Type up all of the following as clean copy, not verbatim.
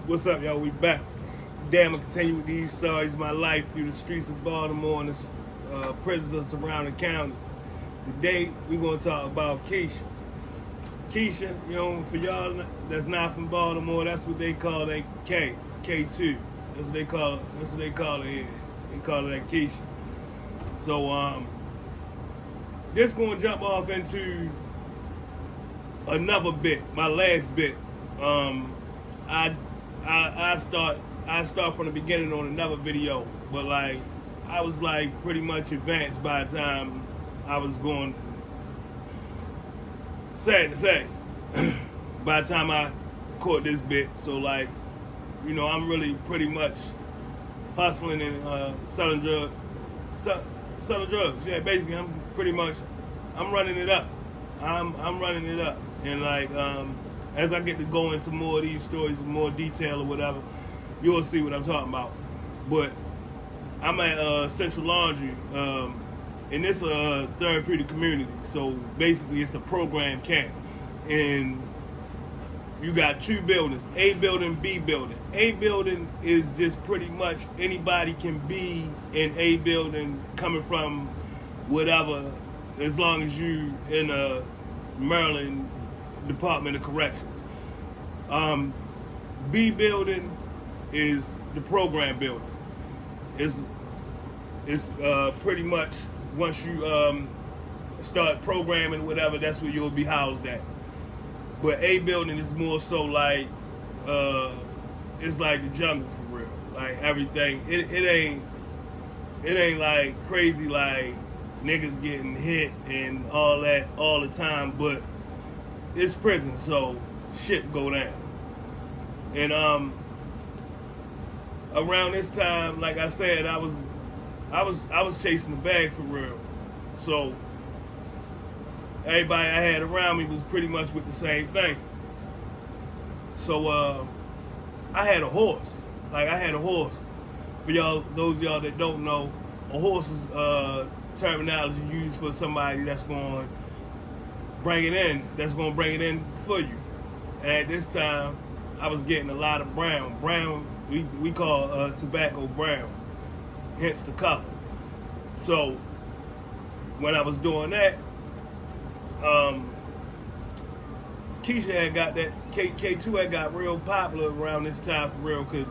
What's up, y'all? We back. Damn, I continue with these stories of my life through the streets of Baltimore and the prisons of surrounding counties. Today, we're going to talk about Keisha. Keisha, you know, for y'all that's not from Baltimore, that's what they call that K, K2. That's what they call it. That's what they call it here. They call it that Keisha. So, this going to jump off into another bit, my last bit. I start from the beginning on another video, but like I was like pretty much advanced by the time I was going. Sad to say, by the time I caught this bit, so like, you know, I'm really pretty much hustling and selling drugs. Selling drugs. Yeah, basically, I'm running it up. I'm running it up, and like as I get to go into more of these stories in more detail or whatever, you'll see what I'm talking about. But I'm at Central Laundry, and it's a therapeutic community. So basically, it's a program camp, and you got two buildings: A building, B building. A building is just pretty much anybody can be in A building, coming from whatever, as long as you in a Maryland Department of Corrections. B building is the program building. It's pretty much once you start programming whatever, that's where you'll be housed at. But A building is more so like it's like the jungle for real. Like everything, it ain't like crazy like niggas getting hit and all that all the time, but it's prison, so shit go down. And around this time, like I said, I was chasing the bag for real. So everybody I had around me was pretty much with the same thing. So I had a horse. Like I had a horse. For y'all, those of y'all that don't know, a horse is terminology used for somebody that's going to bring it in. That's going to bring it in for you. And at this time, I was getting a lot of brown. Brown, we call tobacco brown, hence the color. So when I was doing that, Keisha had got that, K2 had got real popular around this time for real, because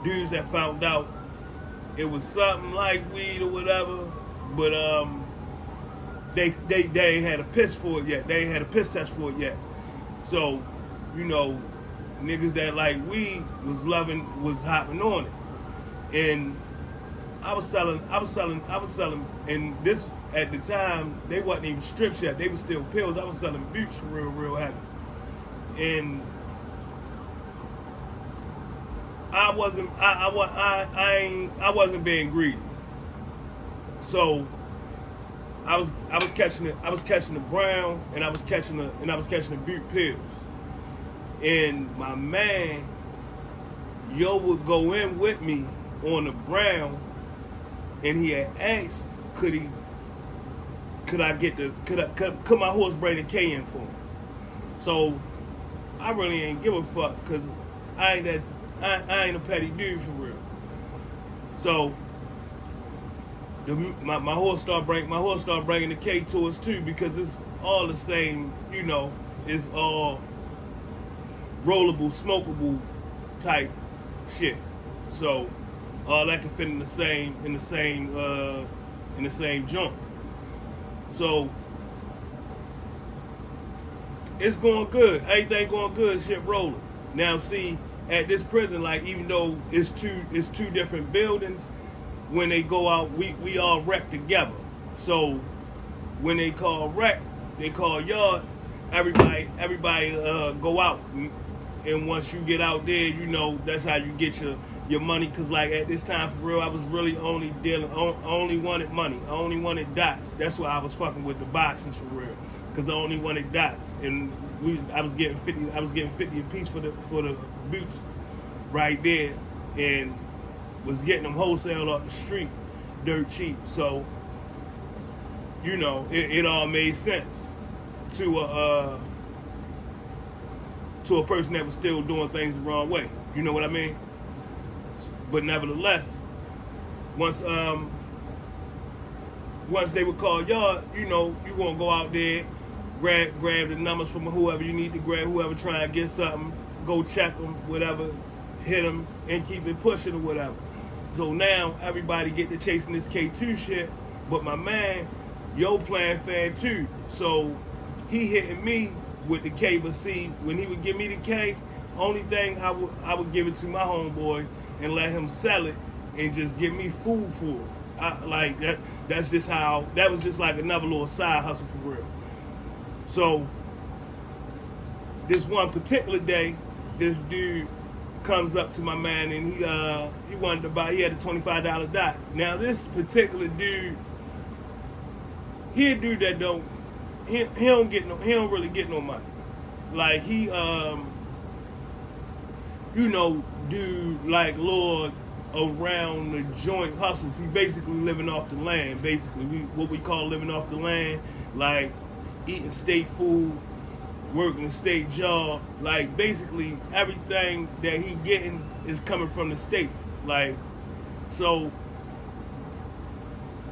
dudes that found out it was something like weed or whatever, but they ain't had a piss for it yet. They ain't had a piss test for it yet. So, you know, niggas that like weed was hopping on it. And I was selling, and this, at the time, they wasn't even strips yet. They was still pills. I was selling buttes real heavy. And I wasn't being greedy. So I was catching the brown, and I was catching the butte pills. And my man, would go in with me on the brown, and he had asked, could my horse bring the K in for him? So I really ain't give a fuck, cause I ain't a petty dude for real. So my horse started bringing the K to us too, because it's all the same, you know, it's all rollable, smokable type shit. So all that can fit in the same joint. So it's going good. Everything going good. Shit rolling. Now see, at this prison, like even though it's two different buildings, when they go out, we all wreck together. So when they call wreck, they call yard. Everybody go out. And once you get out there, you know, that's how you get your money. Cause like at this time for real, I was really only wanted money. I only wanted dots. That's why I was fucking with the boxings for real. Cause I only wanted dots. And I was getting 50 a piece for the boots right there, and was getting them wholesale off the street, dirt cheap. So, you know, it all made sense to to a person that was still doing things the wrong way. You know what I mean? But nevertheless, once they would call y'all, you gonna go out there, grab the numbers from whoever you need to grab, whoever trying to get something, go check them, whatever, hit them, and keep it pushing or whatever. So now everybody get to chasing this K2 shit, but my man, yo playing fan too. So he hitting me with the K, but see, when he would give me the K, only thing I would give it to my homeboy and let him sell it and just give me food for it. Like that. That's just how. That was just like another little side hustle for real. So this one particular day, this dude comes up to my man and he wanted to buy. He had a $25 dot. Now this particular dude, he a dude that don't. He don't really get no money. Like he do like Lord around the joint hustles. He basically living off the land. Basically, what we call living off the land, like eating state food, working a state job. Like basically everything that he getting is coming from the state. Like so,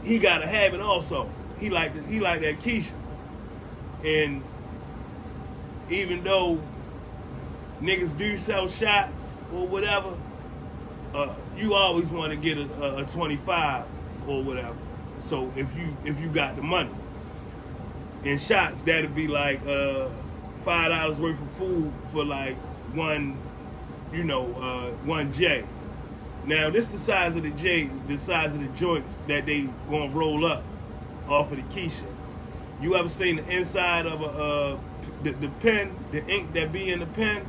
he gotta have it also. He like that Keisha, and even though niggas do sell shots or whatever, you always want to get a 25 or whatever. So if you got the money, in shots that'd be like $5 worth of food for like one J. Now this the size of the J, the size of the joints that they gonna roll up off of the Keisha. You ever seen the inside of the pen, the ink that be in the pen?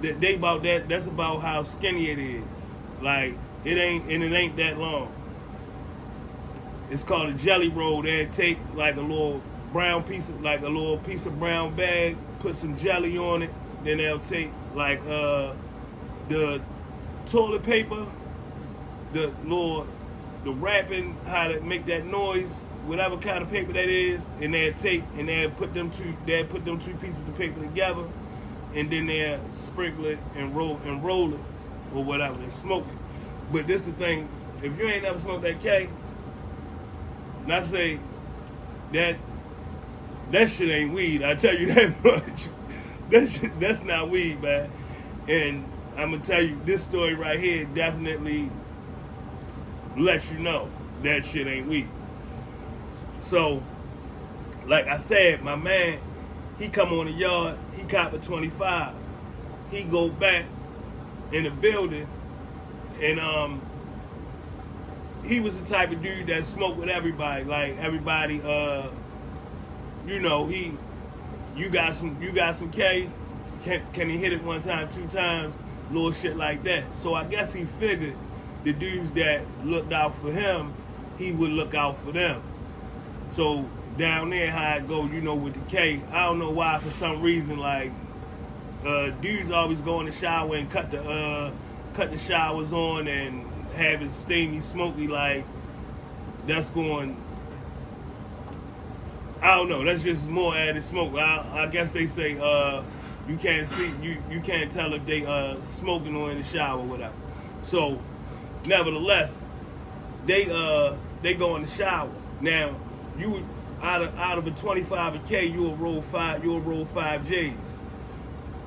That's about how skinny it is. Like it ain't that long. It's called a jelly roll. They take like a little piece of brown bag, put some jelly on it. Then they'll take like the toilet paper, the wrapping, how to make that noise, whatever kind of paper that is, and they'll put them two pieces of paper together, and then they'll sprinkle it and roll it or whatever. They smoke it. But this the thing, if you ain't never smoked that K, not say that shit ain't weed. I tell you that much. That's not weed, man. And I'm gonna tell you, this story right here definitely lets you know that shit ain't weed. So, like I said, my man, he come on the yard, he cop a 25. He go back in the building, and he was the type of dude that smoked with everybody. Like everybody, you got some K, can he hit it one time, two times, little shit like that. So I guess he figured the dudes that looked out for him, he would look out for them. So down there, how it go, with the K, I don't know why, for some reason, like dudes always go in the shower and cut the showers on and have it steamy, smoky, like that's going. I don't know. That's just more added smoke. I guess they say you can't see, you can't tell if they smoking or in the shower or whatever. So, nevertheless, they go in the shower. Now, you would out of a 25 K, you'll roll 5 J's.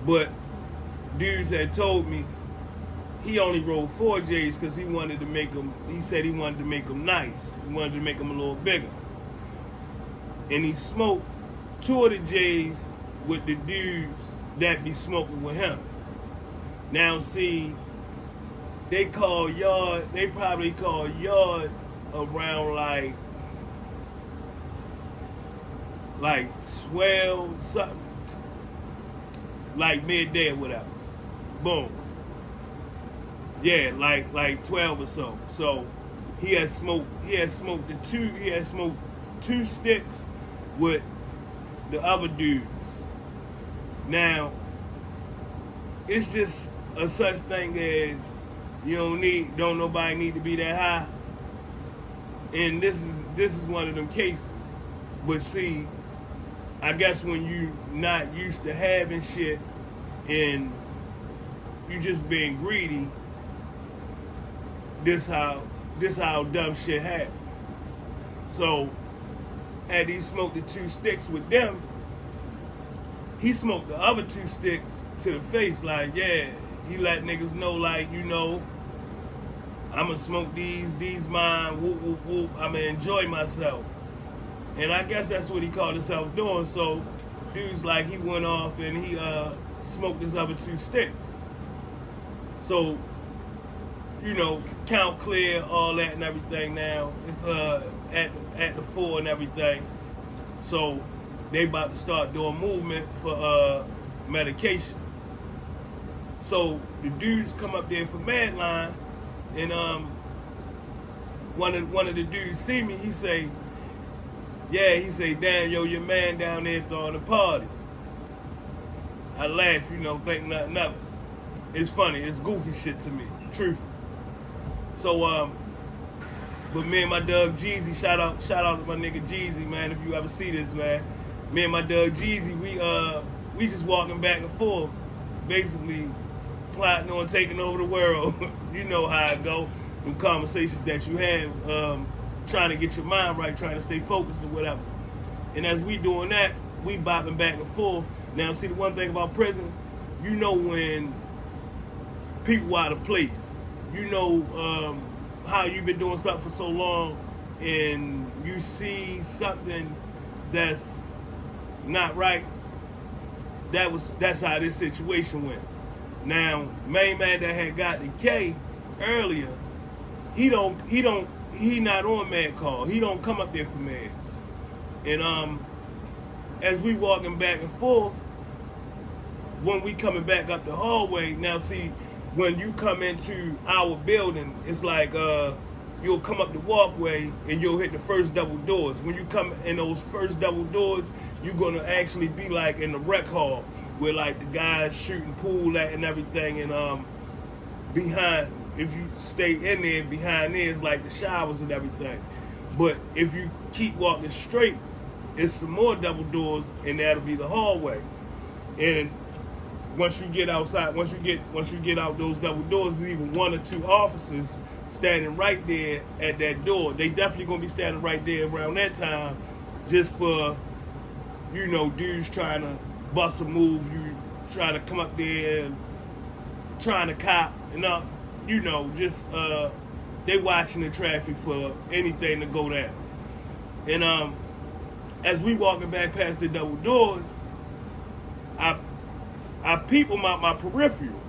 But dudes had told me he only rolled 4 J's because he wanted to make them. He said he wanted to make them nice. He wanted to make them a little bigger. And he smoked 2 of the J's with the dudes that be smoking with him. Now see, they probably call yard around like 12 something, like midday or whatever. Boom. Yeah, like 12 or so. So he had smoked 2 sticks with the other dudes. Now, it's just a such thing as don't nobody need to be that high. And this is one of them cases. But see, I guess when you not used to having shit and you just being greedy, this how dumb shit happens. So after he smoked the 2 sticks with them, he smoked the other 2 sticks to the face, like, yeah, he let niggas know, like, you know, I'ma smoke these mine, whoop, whoop, whoop, I'ma enjoy myself. And I guess that's what he called himself doing. So dude's like, he went off and he smoked his other 2 sticks. So, you know, count clear, all that and everything now. It's at the 4 and everything. So they about to start doing movement for medication. So the dudes come up there for Medline, and one of the dudes see me. He say, yeah, he say, damn, yo, your man down there throwing a party. I laugh, you know, think nothing of it. It's funny, it's goofy shit to me, truth. So but me and my Doug Jeezy, shout out to my nigga Jeezy, man, if you ever see this, man. Me and my Doug Jeezy, we just walking back and forth, basically plotting on taking over the world. You know how it go, them conversations that you have, trying to get your mind right, trying to stay focused or whatever. And as we doing that, we bopping back and forth. Now, see, the one thing about prison, you know when people out of place. You know how you've been doing something for so long and you see something that's not right. That's how this situation went. Now, main man that had got the Kaye earlier, he not on med call. He don't come up there for meds. And as we walking back and forth, when we coming back up the hallway, now see, when you come into our building, it's like you'll come up the walkway and you'll hit the first double doors. When you come in those first double doors, you're gonna actually be like in the rec hall where like the guys shooting pool at and everything, and behind, if you stay in there, behind there is like the showers and everything. But if you keep walking straight, it's some more double doors, and that'll be the hallway. And once you get outside, once you get out those double doors, there's even 1 or 2 officers standing right there at that door. They definitely gonna be standing right there around that time, just for, you know, dudes trying to bust a move, you trying to come up there and trying to cop, and you know, just they watching the traffic for anything to go down. And as we walking back past the double doors, I peep him out my peripheral,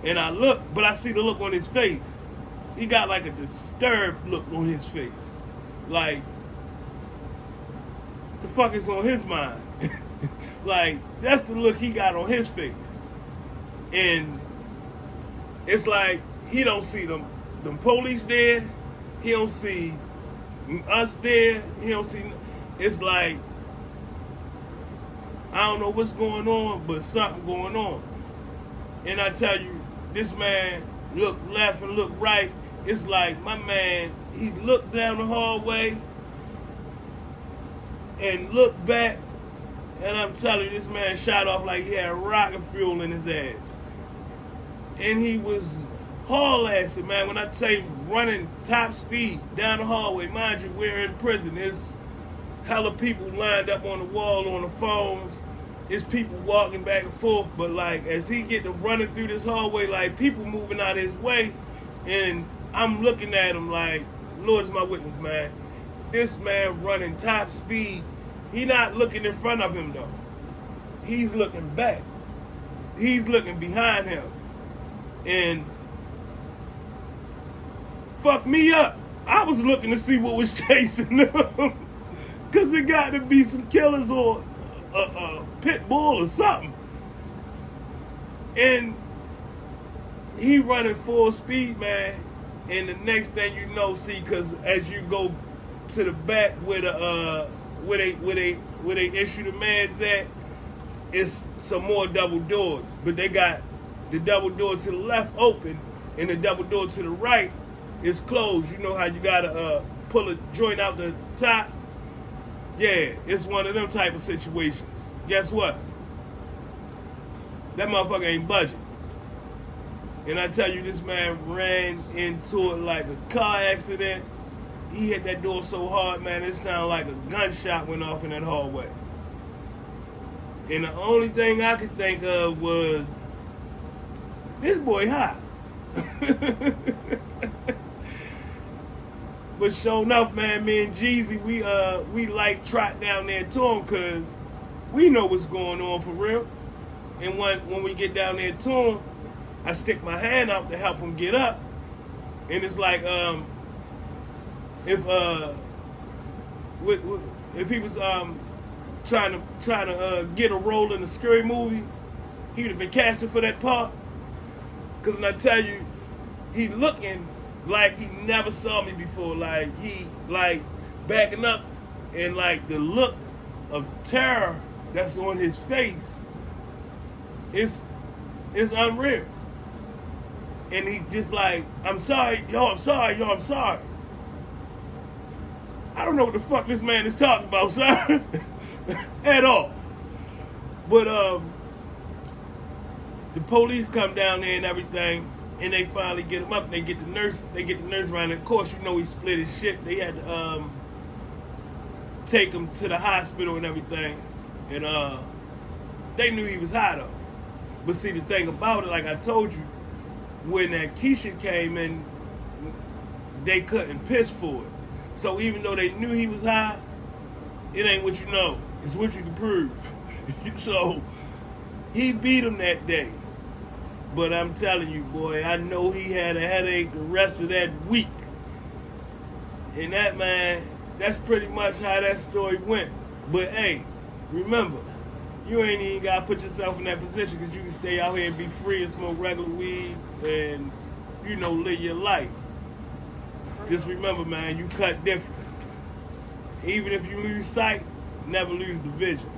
and I look, but I see the look on his face. He got like a disturbed look on his face. Like, the fuck is on his mind? Like, that's the look he got on his face. And it's like, he don't see them police there. He don't see us there. He don't see, it's like, I don't know what's going on, but something going on. And I tell you, this man looked left and looked right. It's like my man, he looked down the hallway and looked back, and I'm telling you, this man shot off like he had rocket fuel in his ass. And he was haul-assing, man. When I tell you, running top speed down the hallway, mind you, we're in prison. There's hella people lined up on the wall on the phones. It's people walking back and forth, but like as he get to running through this hallway, like people moving out of his way, and I'm looking at him like, Lord is my witness, man. This man running top speed. He not looking in front of him though. He's looking back. He's looking behind him. And fuck me up. I was looking to see what was chasing them. Cause it got to be some killers or a pit bull or something. And he running full speed, man. And the next thing you know, see, cause as you go to the back where they issue the meds at, it's some more double doors. But they got the double door to the left open, and the double door to the right is closed. You know how you gotta pull a joint out the top? Yeah, it's one of them type of situations. Guess what? That motherfucker ain't budging. And I tell you, this man ran into it like a car accident. He hit that door so hard, man, it sounded like a gunshot went off in that hallway. And the only thing I could think of was, this boy hot. But sure enough, man, me and Jeezy, we like trot down there to him because we know what's going on for real. And when we get down there to him, I stick my hand out to help him get up. And it's like, if he was trying to get a role in a scary movie, he would have been casted for that part. Cause when I tell you, he looking like he never saw me before. Like he backing up, and like the look of terror that's on his face, it's unreal. And he just like, I'm sorry, yo, I'm sorry, yo, I'm sorry. I don't know what the fuck this man is talking about, sir. At all. But the police come down there and everything, and they finally get him up, and they get the nurse around. And of course, you know he split his shit. They had to take him to the hospital and everything. And they knew he was high though. But see, the thing about it, like I told you, when that Keisha came in, they couldn't piss for it. So even though they knew he was high, it ain't what you know. It's what you can prove. So he beat him that day. But I'm telling you, boy, I know he had a headache the rest of that week. And that, man, that's pretty much how that story went. But hey, remember, you ain't even got to put yourself in that position because you can stay out here and be free and smoke regular weed and, you know, live your life. Just remember, man, you cut different. Even if you lose sight, never lose the vision.